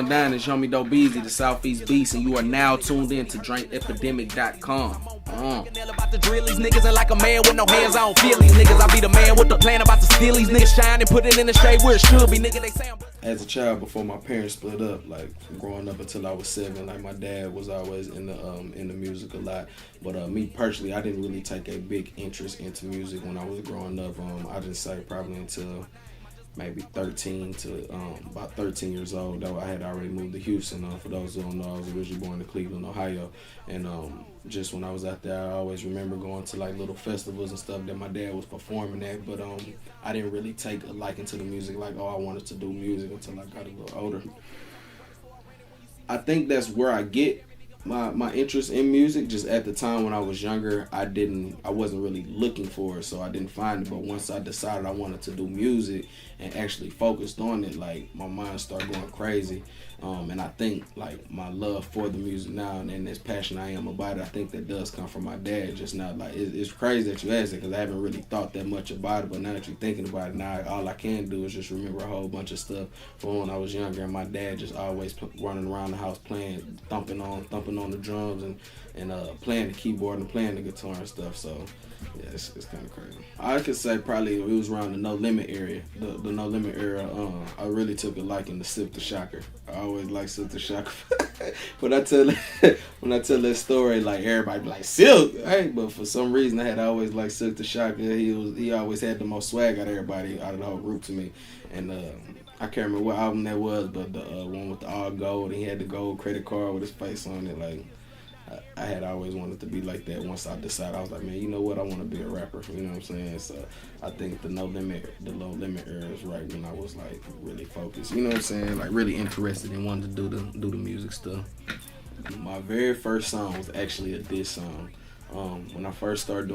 going down? It's homie Doughbeezy, the Southeast Beast, and you are now tuned in to drinkepidemic.com. About to drill these niggas and like a man with no hands, I don't feel these niggas. I be the man with the plan about to steal these niggas, shine and put it in the shade where it should be, nigga. They say I'm... As a child, before my parents split up, like growing up until I was 7, like my dad was always in the music a lot. But me personally, I didn't really take a big interest into music when I was growing up. I didn't say probably until maybe 13 to about 13 years old, though I had already moved to Houston. For those who don't know, I was originally born in Cleveland, Ohio. And just when I was out there, I always remember going to like little festivals and stuff that my dad was performing at. But I didn't really take a liking to the music, like, oh, I wanted to do music until I got a little older. I think that's where I get my interest in music. Just at the time when I was younger, I wasn't really looking for it, so I didn't find it. But once I decided I wanted to do music and actually focused on it, like my mind started going crazy. And I think like my love for the music now and this passion I am about it, I think that does come from my dad. Just not like it's crazy that you asked it, because I haven't really thought that much about it. But now that you're thinking about it, now all I can do is just remember a whole bunch of stuff from when I was younger. And my dad just always running around the house playing, thumping on the drums and playing the keyboard and playing the guitar and stuff. So yeah, it's kind of crazy. I could say probably it was around the No Limit area. The No Limit era, I really took a liking to Silk the Shocker. I always liked Silk the Shocker. When I tell that story, like everybody be like, Silk, hey, but for some reason I had always liked Silk the Shocker. He always had the most swag out of everybody, out of the whole group to me. And I can't remember what album that was, but the one with the all gold, he had the gold credit card with his face on it. Like, I had always wanted to be like that. Once I decided, I was like, man, you know what? I want to be a rapper. You know what I'm saying? So I think the Low Limit era is right when I was like really focused. You know what I'm saying? Like really interested and wanted to do the music stuff. My very first song was actually a diss song. When I first started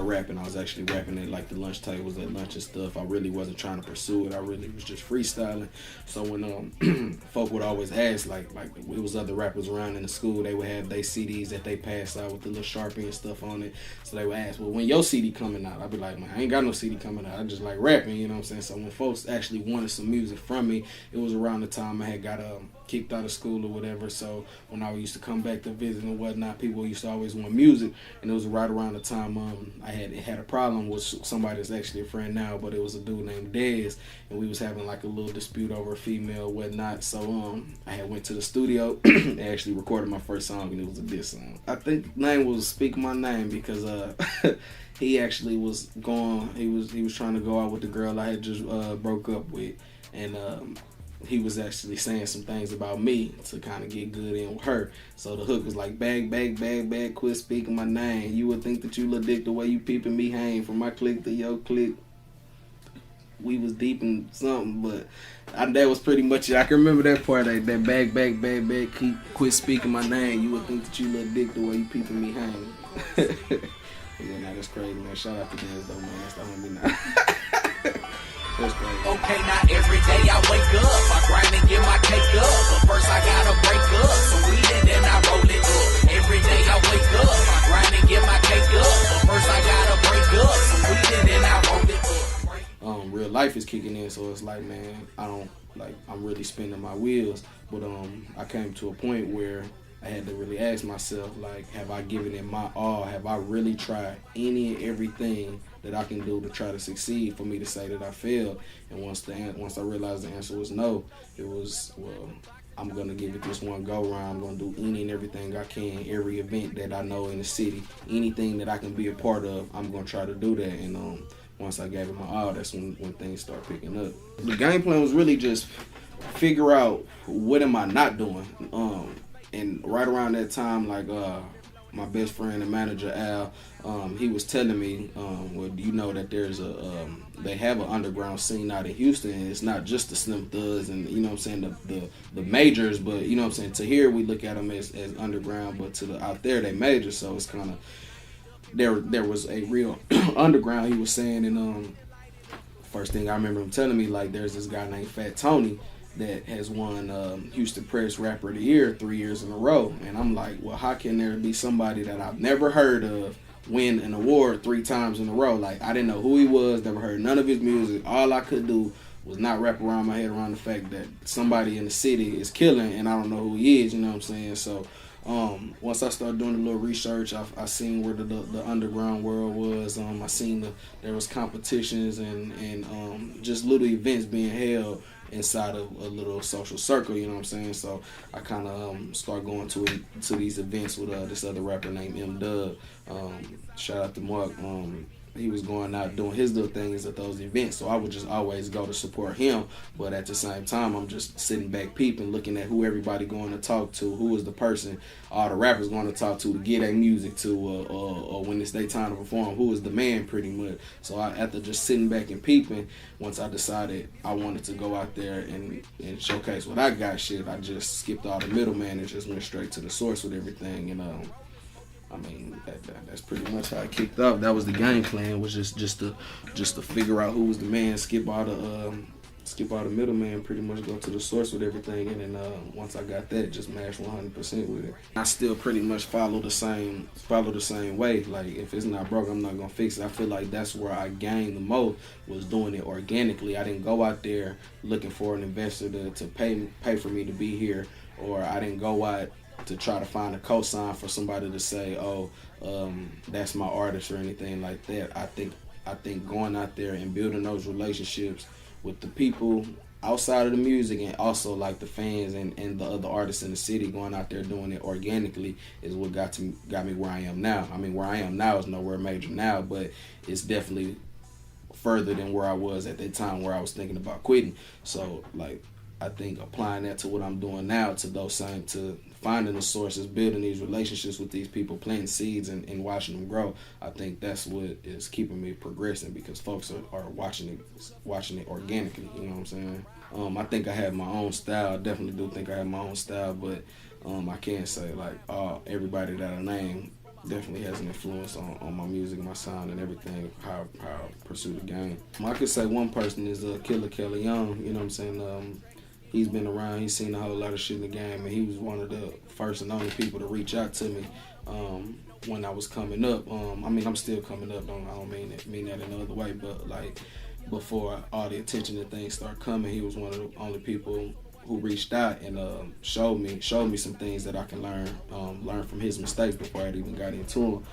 rapping, I was actually rapping at like the lunch tables at lunch and stuff. I really wasn't trying to pursue it. I really was just freestyling. So when folk would always ask, like it was other rappers around in the school, they would have their CDs that they passed out with the little Sharpie and stuff on it. So they would ask, well, when your CD coming out? I'd be like, man, I ain't got no CD coming out. I just like rapping, you know what I'm saying? So when folks actually wanted some music from me, it was around the time I had got kicked out of school or whatever. So when I used to come back to visit and whatnot, people used to always want music. And it was right around the time I had a problem with somebody that's actually a friend now, but it was a dude named Dez, and we was having like a little dispute over a female and whatnot. So I had went to the studio and actually recorded my first song, and it was a diss song. I think the name was Speak My Name, because he actually was he was trying to go out with the girl I had just broke up with, and he was actually saying some things about me to kind of get good in with her. So the hook was like, bag, quit speaking my name. You would think that you look dick the way you peeping me hang. From my clique to your clique. We was deep in something, but that was pretty much it. I can remember that part, like that bag, quit speaking my name. You would think that you look dick the way you peeping me hang. Yeah, now that's crazy, man. Shout out to Dance though, man. That's the homie now. That's crazy. Okay, not every day I wake up, I grind and get my cake up, but first I gotta break up, so weed and then I roll it up. Every day I wake up, I grind and get my cake up, but first I gotta break up, so weed and then I roll it up. Real life is kicking in, so it's like, man, I'm really spinning my wheels, but I came to a point where I had to really ask myself, like, have I given it my all? Have I really tried any and everything that I can do to try to succeed for me to say that I failed? And once I realized the answer was no, it was, well, I'm going to give it this one go round. I'm going to do any and everything I can, every event that I know in the city, anything that I can be a part of, I'm going to try to do that. And once I gave it my all, that's when things start picking up. The game plan was really just figure out what am I not doing. And right around that time, like my best friend and manager Al, he was telling me, well, you know that there's they have an underground scene out in Houston. And it's not just the Slim Thugs and, you know what I'm saying, the majors, but, you know what I'm saying, to here we look at them as underground, but to out there they majors. So it's kind of, there was a real underground, he was saying. And first thing I remember him telling me, like, there's this guy named Fat Tony that has won Houston Press Rapper of the Year 3 years in a row. And I'm like, well, how can there be somebody that I've never heard of win an award 3 times in a row? Like, I didn't know who he was, never heard none of his music. All I could do was not wrap around my head around the fact that somebody in the city is killing and I don't know who he is, you know what I'm saying? So once I started doing a little research, I seen where the underground world was. I seen there was competitions and just little events being held inside of a little social circle, you know what I'm saying? So I kind of started going to these events with this other rapper named M Dub. Shout out to Mark. He was going out doing his little things at those events, so I would just always go to support him. But at the same time, I'm just sitting back peeping, looking at who everybody going to talk to, who is the person all the rappers going to talk to get their music to, or when it's their time to perform, who is the man pretty much. So after just sitting back and peeping, once I decided I wanted to go out there and showcase what I got, I just skipped all the middleman and just went straight to the source with everything. And I mean, that's pretty much how it kicked off. That was the game plan, was just to figure out who was the man, skip all the middleman, pretty much go to the source with everything, and then once I got that, just mash 100% with it. I still pretty much follow the same way. Like, if it's not broke, I'm not gonna fix it. I feel like that's where I gained the most, was doing it organically. I didn't go out there looking for an investor to pay for me to be here, or I didn't go out to try to find a cosign for somebody to say, that's my artist or anything like that. I think going out there and building those relationships with the people outside of the music, and also like the fans and the other artists in the city, going out there doing it organically, is what got me where I am now. I mean, where I am now is nowhere major now, but it's definitely further than where I was at that time where I was thinking about quitting. So like, I think applying that to what I'm doing now, to finding the sources, building these relationships with these people, planting seeds and watching them grow, I think that's what is keeping me progressing, because folks are watching it organically, you know what I'm saying? I think I have my own style. I definitely do think I have my own style, but I can't say like everybody that I name definitely has an influence on my music, my sound, and everything, how I pursue the game. I could say one person is Killer Kelly Young, you know what I'm saying? He's been around, he's seen a whole lot of shit in the game, and he was one of the first and only people to reach out to me when I was coming up. I mean, I'm still coming up, I don't mean that in no other way, but like, before all the attention and things start coming, he was one of the only people who reached out and showed me some things that I can learn from his mistakes before I even got into him.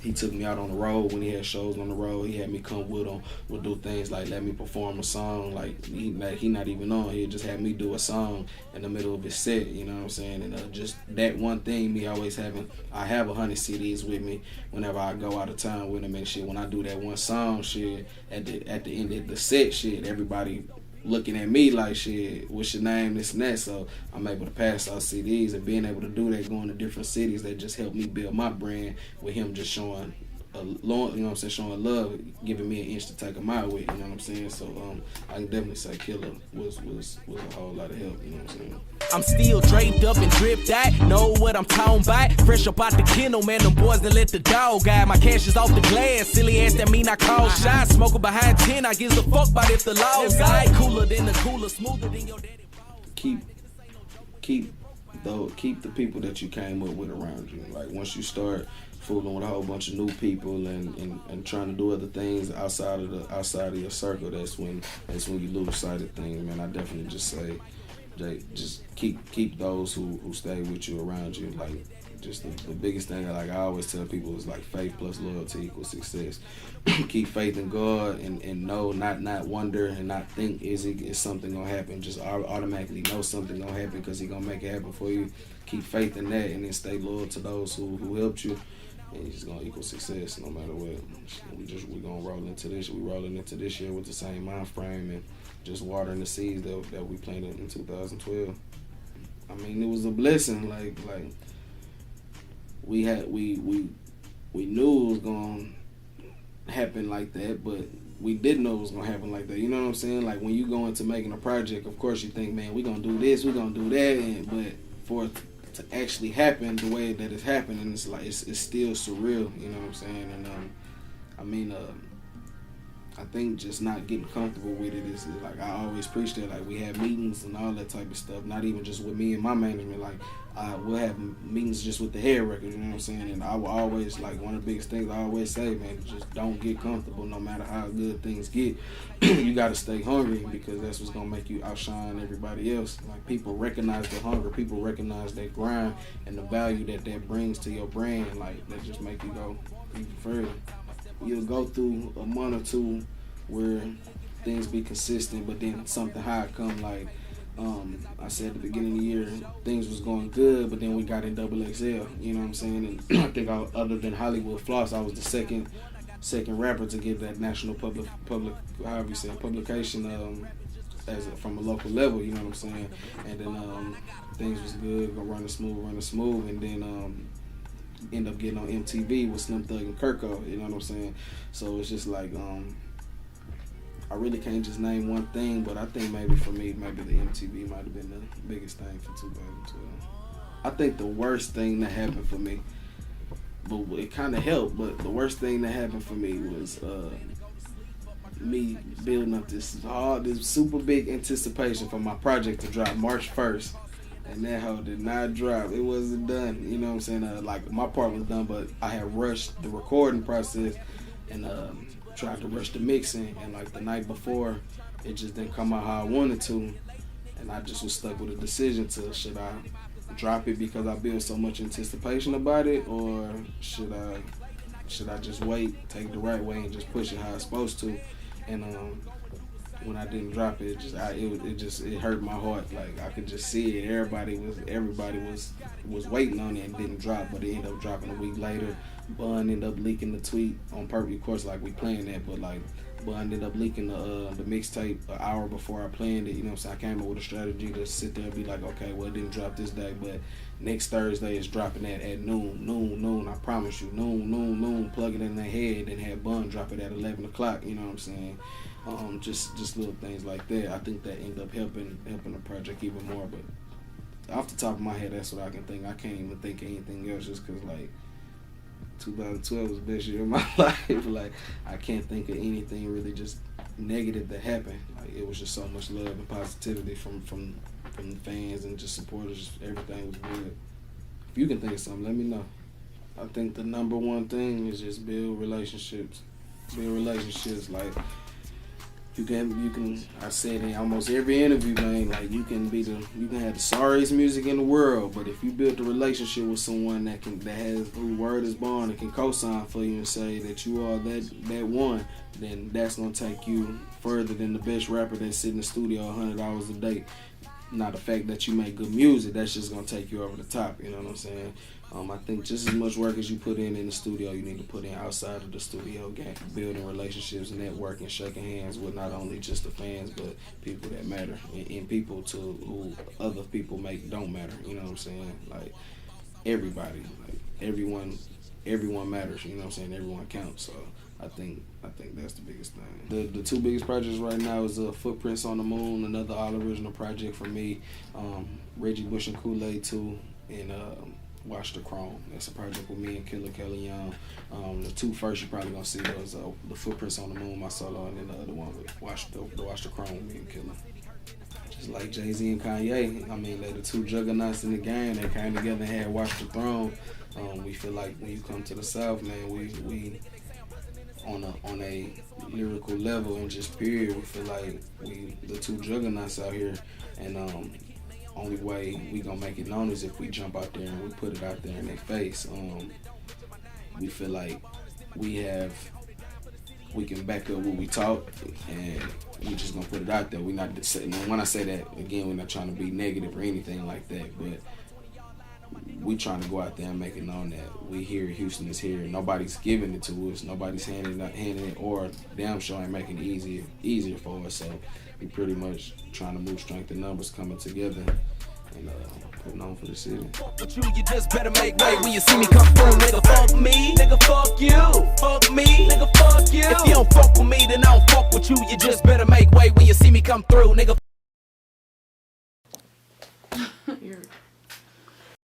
He took me out on the road when he had shows on the road. He had me come with him. We'll do things like let me perform a song. Like he not even on. He just had me do a song in the middle of his set. You know what I'm saying? And just that one thing, me always I have 100 CDs with me whenever I go out of town with him and shit. When I do that one song, shit, at the end of the set, shit, everybody looking at me like, shit, what's your name, this and that. So I'm able to pass out CDs, and being able to do that, going to different cities, that just helped me build my brand, with him just showing showing love, giving me an inch to take a mile with, you know what I'm saying? So I can definitely say Killer was a whole lot of help, you know what I'm saying? I'm still draped up and dripped out, know what I'm talking about. Fresh up out the kennel, man, them boys that let the dog out. My cash is off the glass, silly ass that mean I call shots. Smoker behind 10, I gives a fuck about if the law's right. Cooler than the cooler, smoother than your daddy. Keep the people that you came up with around you. Like, once you start fooling with a whole bunch of new people and trying to do other things outside of your circle, that's when you lose sight of things, man. I definitely just say, just keep those who stay with you around you. Like, just the biggest thing, like I always tell people, is like faith plus loyalty equals success. Keep faith in God and know, not wonder and not think is something gonna happen. Just automatically know something gonna happen, because He gonna make it happen for you. Keep faith in that, and then stay loyal to those who helped you. And it's just gonna equal success no matter what. We gonna roll into this. We rolling into this year with the same mind frame and just watering the seeds that we planted in 2012. I mean, it was a blessing. Like we knew it was gonna happen like that, but we didn't know it was gonna happen like that. You know what I'm saying? Like, when you go into making a project, of course you think, man, we gonna do this, we gonna do that, but for it to actually happen the way that it's happening, it's like it's still surreal. You know what I'm saying? And I mean, I think just not getting comfortable with it is like I always preach that. Like we have meetings and all that type of stuff. Not even just with me and my management. Like we'll have meetings just with the head records. You know what I'm saying? And I will always, like, one of the biggest things I always say, man, just don't get comfortable. No matter how good things get, you got to stay hungry, because that's what's gonna make you outshine everybody else. Like, people recognize the hunger, people recognize that grind and the value that brings to your brand. Like, that just make you go even further. You'll go through a month or two where things be consistent, but then something high come. Like I said at the beginning of the year, things was going good, but then we got in XXL. You know what I'm saying? And I think other than Hollywood Floss, I was the second rapper to get that national publication from a local level. You know what I'm saying? And then things was good, go running smooth, and then end up getting on MTV with Slim Thug and Kirko. You know what I'm saying? So it's just like I really can't just name one thing, but I think maybe for me, maybe the MTV might have been the biggest thing for 2012. I think the worst thing that happened for me, but it kind of helped, but the worst thing that happened for me was me building up this super big anticipation for my project to drop March 1st. And that hoe did not drop. It wasn't done. You know what I'm saying? Like, my part was done, but I had rushed the recording process and tried to rush the mixing. And like the night before, it just didn't come out how I wanted to. And I just was stuck with a decision to, should I drop it because I built so much anticipation about it, or should I just wait, take the right way, and just push it how it's supposed to? And when I didn't drop it, it hurt my heart. Like, I could just see it. Everybody was waiting on it and didn't drop, but it ended up dropping a week later. Bun ended up leaking the tweet on purpose. Of course, like, we planned that, but like, Bun ended up leaking the mixtape an hour before I planned it. You know what I'm saying? I came up with a strategy to sit there and be like, okay, well, it didn't drop this day, but next Thursday it's dropping that at noon. I promise you, noon. Plug it in their head and have Bun drop it at 11 o'clock. You know what I'm saying? Just little things like that. I think that ended up helping the project even more. But off the top of my head, that's what I can think. I can't even think of anything else, just because, like, 2012 was the best year of my life. Like, I can't think of anything really just negative that happened. Like, it was just so much love and positivity from the fans and just supporters. Everything was good. If you can think of something, let me know. I think the number one thing is just build relationships. Like, you can. I said in almost every interview, man. Like, you can have the sorriest music in the world, but if you build a relationship with someone that has who word is born and can co-sign for you and say that you are that one, then that's gonna take you further than the best rapper that sit in the studio 100 hours a day. Not the fact that you make good music, that's just gonna take you over the top. You know what I'm saying? I think just as much work as you put in the studio, you need to put in outside of the studio, building relationships, networking, shaking hands with not only just the fans, but people that matter, and people who other people don't matter. You know what I'm saying? Like, everybody, like everyone matters. You know what I'm saying? Everyone counts. So I think that's the biggest thing. The two biggest projects right now is Footprints on the Moon, another all original project for me. Reggie Bush and Kool-Aid 2, and Watch the Chrome. That's a project with me and Killer Kelly Young. The two first you're probably gonna see was the Footprints on the Moon, my solo, and then the other one with Watch the Chrome with me and Killer. Just like Jay-Z and Kanye, I mean, they're the two juggernauts in the game. They came together and had Watch the Throne. We feel like when you come to the South, man, we on a lyrical level and just period, we feel like we the two juggernauts out here, and only way we gonna make it known is if we jump out there and we put it out there in their face. We feel like we can back up what we talk, and we just gonna put it out there. We not when I say that again, we're not trying to be negative or anything like that, but we trying to go out there and make it known that we here, Houston is here. Nobody's giving it to us. Nobody's handing it, or damn sure ain't making it easier for us. So we pretty much trying to move strength and numbers coming together and putting on for the city. With you just better make way when you see me come through, nigga. Fuck me.